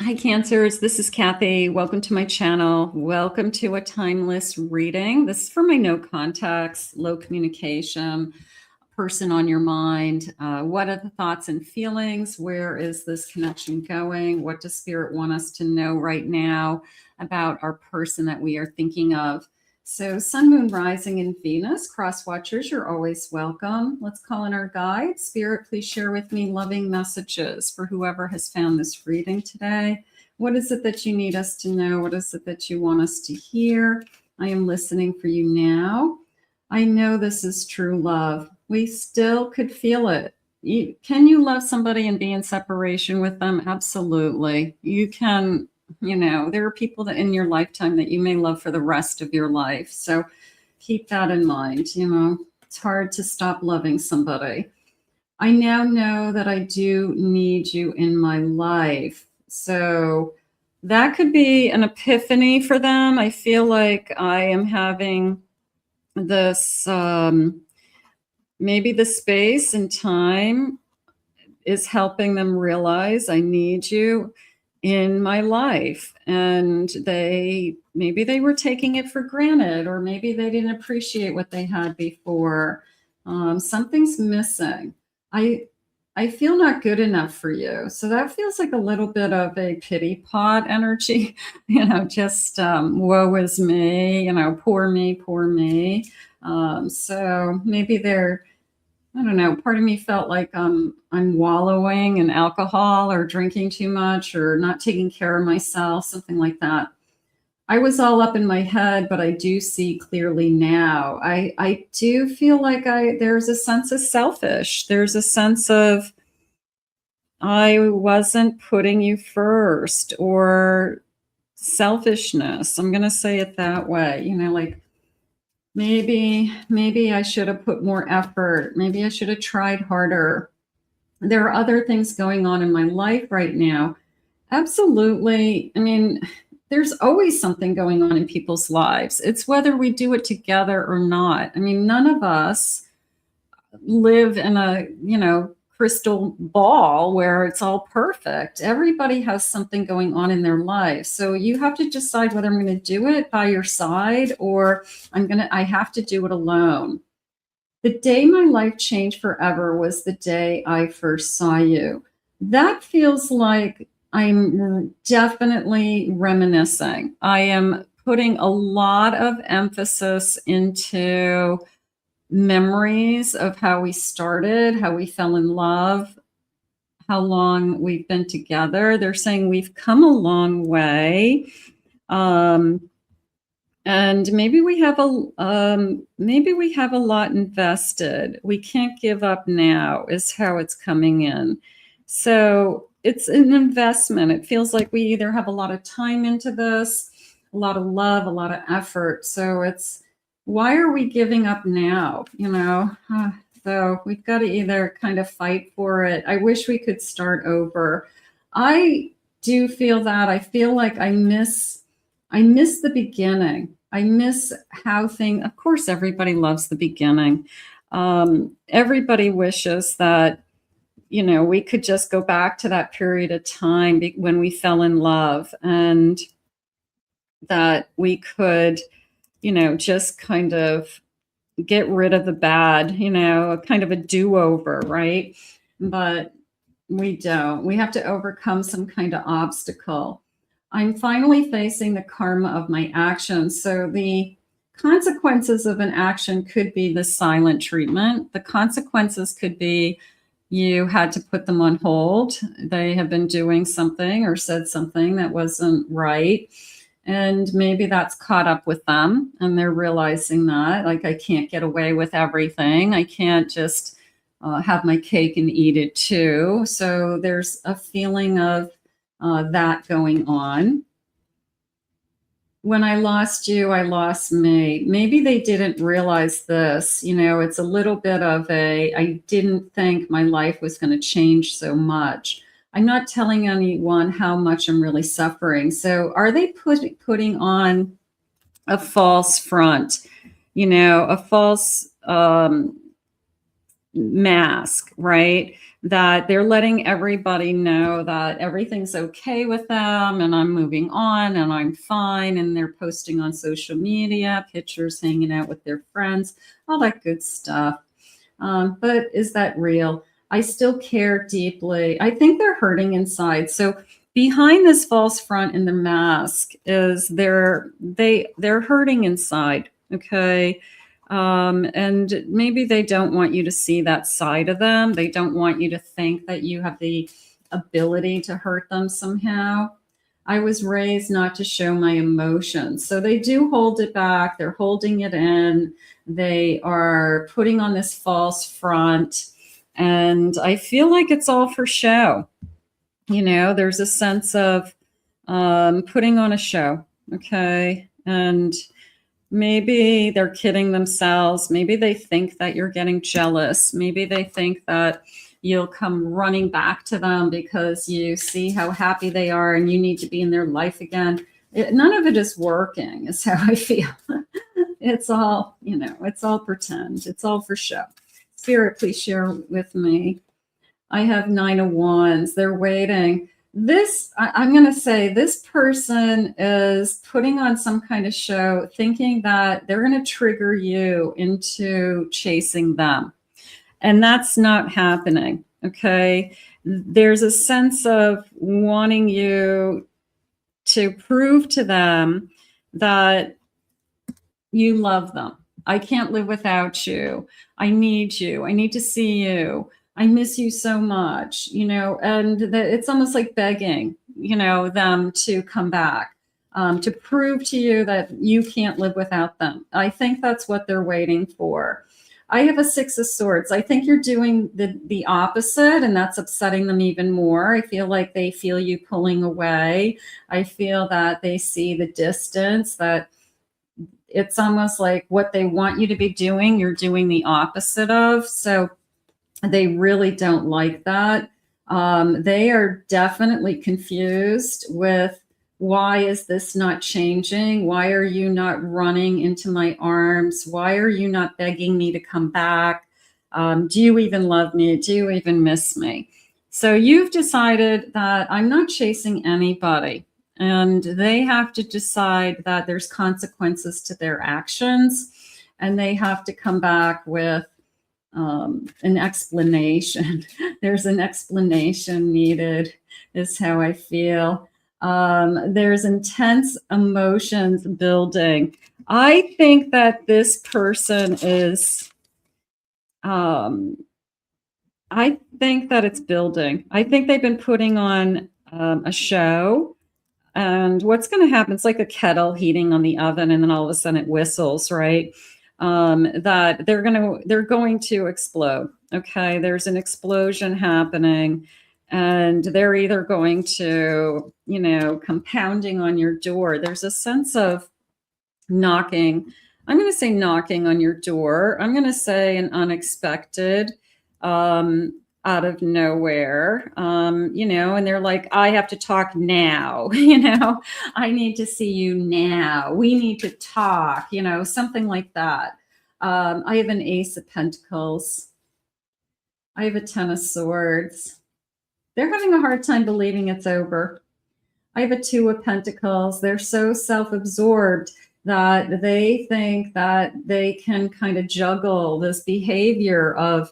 Hi, Cancers. This is Kathy. Welcome to my channel. Welcome to a timeless reading. This is for my no contacts, low communication, person on your mind. What are the thoughts and feelings? Where is this connection going? What does Spirit want us to know right now about our person that we are thinking of? So Sun, Moon, Rising, and Venus, cross watchers, you're always welcome. Let's call in our guide. Spirit, please share with me loving messages for whoever has found this reading today. What is it that you need us to know? What is it that you want us to hear? I am listening for you now. I know this is true love. We still could feel it. Can you love somebody and be in separation with them? Absolutely. You can. There are people that in your lifetime that you may love for the rest of your life. So keep that in mind. It's hard to stop loving somebody. I now know that I do need you in my life. So that could be an epiphany for them. I feel like I am having this, maybe the space and time is helping them realize I need you in my life, and maybe they were taking it for granted, or maybe they didn't appreciate what they had before. Something's missing. I feel not good enough for you. So that feels like a little bit of a pity pot energy, just woe is me, poor me, poor me. So maybe I don't know, part of me felt like I'm wallowing in alcohol or drinking too much or not taking care of myself, something like that. I was all up in my head, but I do see clearly now. I do feel like there's a sense of selfish. There's a sense of I wasn't putting you first, or selfishness. I'm going to say it that way, like, Maybe I should have put more effort. Maybe I should have tried harder. There are other things going on in my life right now. Absolutely. There's always something going on in people's lives. It's whether we do it together or not. None of us live in a, crystal ball where it's all perfect. Everybody has something going on in their life. So you have to decide whether I'm going to do it by your side or I have to do it alone. The day my life changed forever was the day I first saw you. That feels like I'm definitely reminiscing. I am putting a lot of emphasis into memories of how we started, how we fell in love, how long we've been together. They're saying we've come a long way. And maybe we have a lot invested. We can't give up now is how it's coming in. So it's an investment. It feels like we either have a lot of time into this, a lot of love, a lot of effort. So why are we giving up now? So we've got to either kind of fight for it. I wish we could start over. I do feel that. I feel like I miss the beginning. I miss how of course, everybody loves the beginning. Everybody wishes that, we could just go back to that period of time when we fell in love, and that we could, just kind of get rid of the bad, kind of a do-over, right? But we don't. We have to overcome some kind of obstacle. I'm finally facing the karma of my actions. So the consequences of an action could be the silent treatment. The consequences could be you had to put them on hold. They have been doing something or said something that wasn't right. And maybe that's caught up with them and they're realizing that, like, I can't get away with everything. I can't just have my cake and eat it too. So there's a feeling of that going on. When I lost you, I lost me. Maybe they didn't realize this. It's a little bit of I didn't think my life was going to change so much. I'm not telling anyone how much I'm really suffering. So are they putting on a false front, a false, mask, right? That they're letting everybody know that everything's okay with them and I'm moving on and I'm fine. And they're posting on social media, pictures hanging out with their friends, all that good stuff. But is that real? I still care deeply. I think they're hurting inside. So behind this false front in the mask is they're hurting inside. Okay. And maybe they don't want you to see that side of them. They don't want you to think that you have the ability to hurt them somehow. I was raised not to show my emotions. So they do hold it back. They're holding it in. They are putting on this false front. And I feel like it's all for show. You know, there's a sense of putting on a show. Okay. And maybe they're kidding themselves. Maybe they think that you're getting jealous. Maybe they think that you'll come running back to them because you see how happy they are and you need to be in their life again. None of it is working, is how I feel. It's all, you know, it's all pretend. It's all for show. Spirit, please share with me. I have 9 of Wands. They're waiting. I'm going to say this person is putting on some kind of show, thinking that they're going to trigger you into chasing them. And that's not happening. Okay. There's a sense of wanting you to prove to them that you love them. I can't live without you. I need you. I need to see you. I miss you so much, you know, and it's almost like begging, you know, them to come back, to prove to you that you can't live without them. I think that's what they're waiting for. I have a 6 of Swords. I think you're doing the opposite, and that's upsetting them even more. I feel like they feel you pulling away. I feel that they see the distance, that it's almost like what they want you to be doing, you're doing the opposite of. So they really don't like that. They are definitely confused with, why is this not changing? Why are you not running into my arms? Why are you not begging me to come back? Do you even love me? Do you even miss me? So you've decided that I'm not chasing anybody. And they have to decide that there's consequences to their actions. And they have to come back with an explanation. There's an explanation needed, is how I feel. There's intense emotions building. I think that this person is, I think that it's building. I think they've been putting on a show. And what's going to happen, it's like a kettle heating on the oven, and then all of a sudden it whistles, right? That they're going to explode. Okay, there's an explosion happening, and they're either going to, you know, compounding on your door. There's a sense of knocking. I'm going to say knocking on your door. I'm going to say an unexpected, out of nowhere, you know, and they're like, I have to talk now, you know, I need to see you now. We need to talk, you know, something like that. I have an Ace of Pentacles. I have a 10 of Swords. They're having a hard time believing it's over. I have a 2 of Pentacles. They're so self-absorbed that they think that they can kind of juggle this behavior of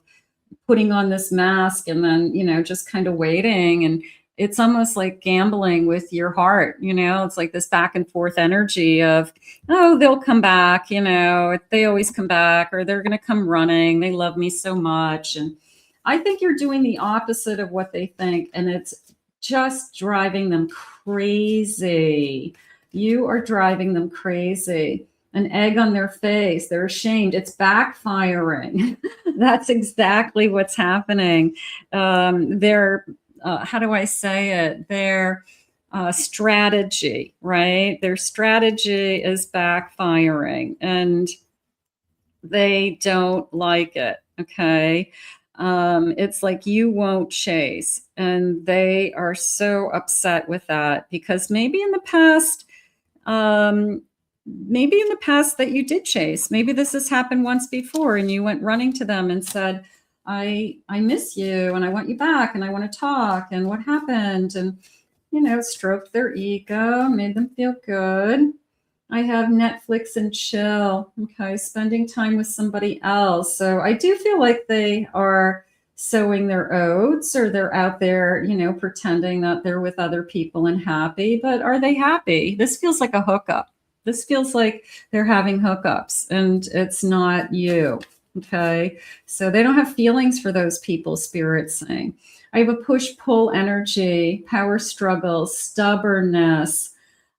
putting on this mask and then, you know, just kind of waiting. And it's almost like gambling with your heart, you know, it's like this back and forth energy of, oh, they'll come back, you know, they always come back, or they're going to come running. They love me so much. And I think you're doing the opposite of what they think. And it's just driving them crazy. You are driving them crazy. An egg on their face. They're ashamed. It's backfiring. That's exactly what's happening. Their, how do I say it? Their strategy, right? Their strategy is backfiring, and they don't like it. Okay. It's like you won't chase, and they are so upset with that because maybe in the past, that you did chase. Maybe this has happened once before and you went running to them and said, I miss you and I want you back and I want to talk and what happened, and stroked their ego, made them feel good. I have Netflix and chill. Okay, spending time with somebody else. So I do feel like they are sowing their oats, or they're out there, pretending that they're with other people and happy. But are they happy? This feels like a hookup. This feels like they're having hookups and it's not you. Okay, so they don't have feelings for those people, Spirit's saying. I have a push-pull energy, power struggles, stubbornness.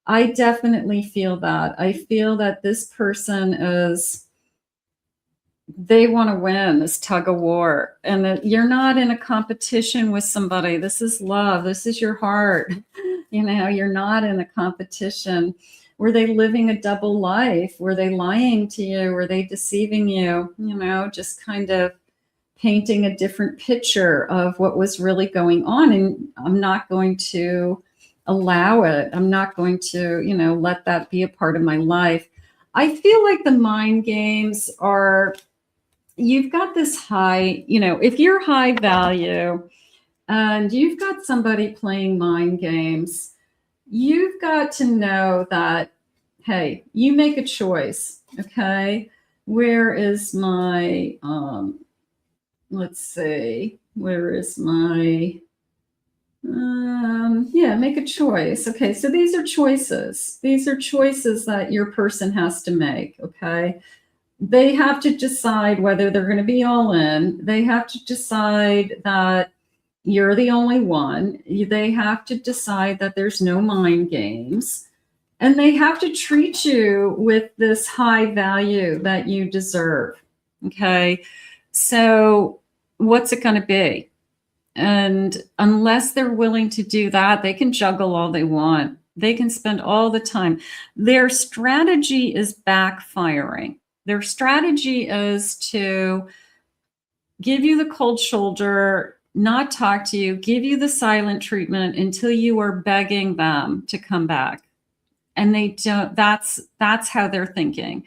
I definitely feel that. I feel that this person they want to win this tug of war, and that you're not in a competition with somebody. This is love. This is your heart. You're not in a competition. Were they living a double life? Were they lying to you? Were they deceiving you? Just kind of painting a different picture of what was really going on. And I'm not going to allow it. I'm not going to, let that be a part of my life. I feel like the mind games you've got this high, if you're high value and you've got somebody playing mind games, you've got to know that, hey, you make a choice. Okay. Where is my, let's see, where is my, make a choice. Okay, so these are choices. These are choices that your person has to make. Okay, they have to decide whether they're going to be all in. They have to decide that you're the only one. They have to decide that there's no mind games. And they have to treat you with this high value that you deserve. Okay, so what's it going to be? And unless they're willing to do that, they can juggle all they want. They can spend all the time. Their strategy is backfiring. Their strategy is to give you the cold shoulder, not talk to you, give you the silent treatment until you are begging them to come back. And they don't, that's how they're thinking.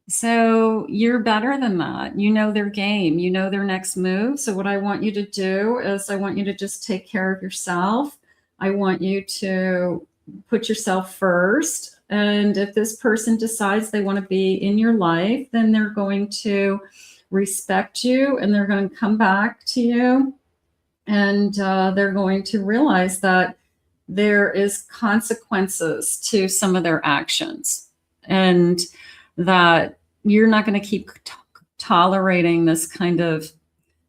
So you're better than that. You know their game. You know their next move. So what I want you to do is I want you to just take care of yourself. I want you to put yourself first. And if this person decides they want to be in your life, then they're going to respect you and they're going to come back to you. And they're going to realize that there is consequences to some of their actions. And that you're not going to keep tolerating this kind of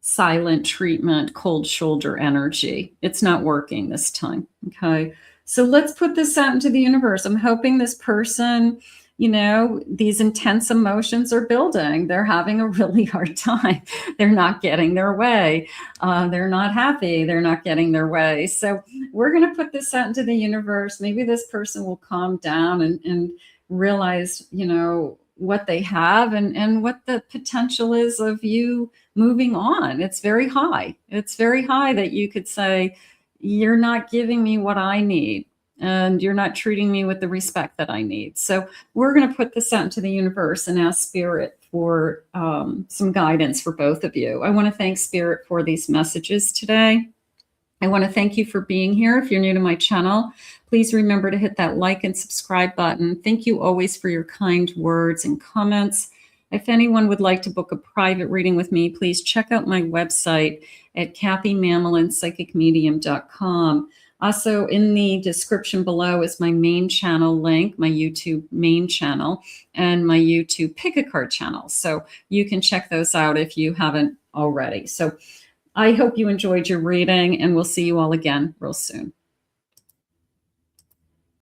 silent treatment, cold shoulder energy. It's not working this time. Okay. So let's put this out into the universe. I'm hoping this person, these intense emotions are building. They're having a really hard time. They're not getting their way. They're not happy. They're not getting their way. So we're going to put this out into the universe. Maybe this person will calm down and realize, what they have and what the potential is of you moving on. It's very high. It's very high that you could say, you're not giving me what I need and you're not treating me with the respect that I need. So we're going to put this out into the universe and ask Spirit for some guidance for both of you. I want to thank Spirit for these messages today. I want to thank you for being here. If you're new to my channel, please remember to hit that like and subscribe button. Thank you always for your kind words and comments. If anyone would like to book a private reading with me, please check out my website at KathyMamolinsPsychicMedium.com. Also, in the description below is my main channel link, my YouTube main channel, and my YouTube Pick a Card channel. So you can check those out if you haven't already. So I hope you enjoyed your reading, and we'll see you all again real soon.